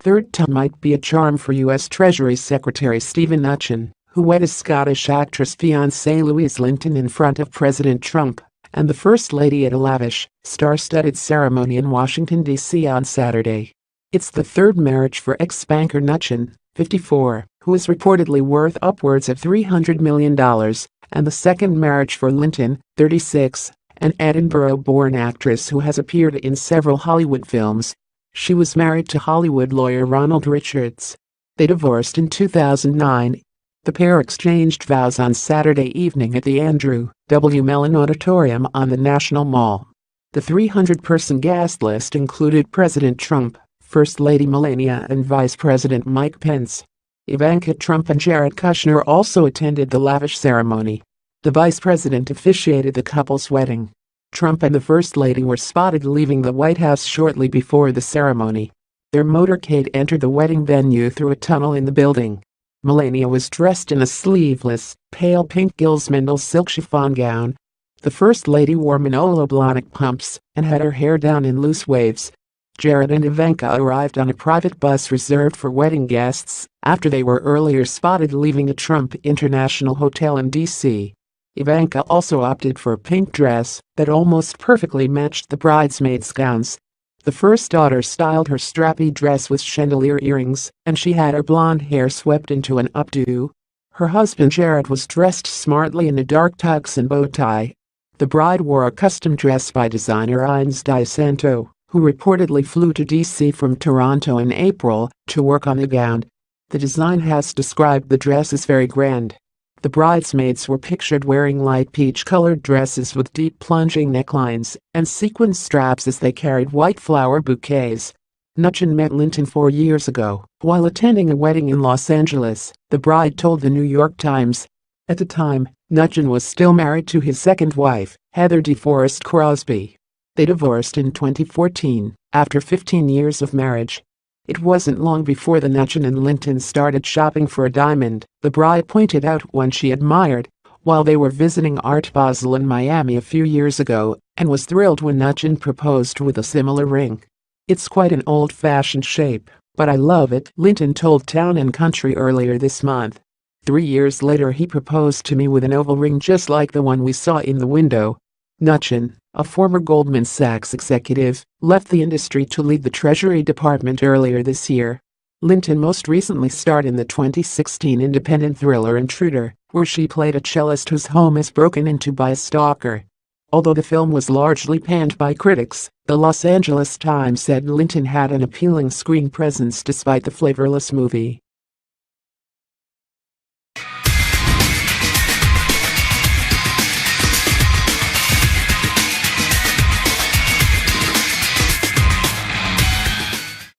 third time might be a charm for U.S. Treasury Secretary Stephen Mnuchin, who wedded Scottish actress fiancée Louise Linton in front of President Trump and the First Lady at a lavish, star-studded ceremony in Washington, D.C. on Saturday. It's the third marriage for ex-banker Mnuchin, 54, who is reportedly worth upwards of $300 million, and the second marriage for Linton, 36, an Edinburgh-born actress who has appeared in several Hollywood films. She was married to Hollywood lawyer Ronald Richards. They divorced in 2009. The pair exchanged vows on Saturday evening at the Andrew W. Mellon Auditorium on the National Mall. The 300-person guest list included President Trump, First Lady Melania and Vice President Mike Pence. Ivanka Trump and Jared Kushner also attended the lavish ceremony. The vice president officiated the couple's wedding. Trump and the First Lady were spotted leaving the White House shortly before the ceremony. Their motorcade entered the wedding venue through a tunnel in the building. Melania was dressed in a sleeveless, pale pink Gilles Mendel silk chiffon gown. The First Lady wore Manolo Blahnik pumps and had her hair down in loose waves. Jared and Ivanka arrived on a private bus reserved for wedding guests after they were earlier spotted leaving a Trump International Hotel in D.C. Ivanka also opted for a pink dress that almost perfectly matched the bridesmaids' gowns. The first daughter styled her strappy dress with chandelier earrings, and she had her blonde hair swept into an updo. Her husband Jared was dressed smartly in a dark tux and bow tie. The bride wore a custom dress by designer Ines DiSanto, who reportedly flew to D.C. from Toronto in April to work on the gown. The design house described the dress as very grand. The bridesmaids were pictured wearing light peach-colored dresses with deep plunging necklines and sequin straps as they carried white flower bouquets. Mnuchin met Linton 4 years ago while attending a wedding in Los Angeles, the bride told the New York Times. At the time, Mnuchin was still married to his second wife, Heather DeForest Crosby. They divorced in 2014, after 15 years of marriage. It wasn't long before the Mnuchin and Linton started shopping for a diamond, the bride pointed out one she admired while they were visiting Art Basel in Miami a few years ago, and was thrilled when Mnuchin proposed with a similar ring. "It's quite an old-fashioned shape, but I love it," Linton told Town and Country earlier this month. 3 years later he proposed to me with an oval ring just like the one we saw in the window. Mnuchin, a former Goldman Sachs executive, left the industry to lead the Treasury Department earlier this year. Linton most recently starred in the 2016 independent thriller Intruder, where she played a cellist whose home is broken into by a stalker. Although the film was largely panned by critics, the Los Angeles Times said Linton had an appealing screen presence despite the flavorless movie.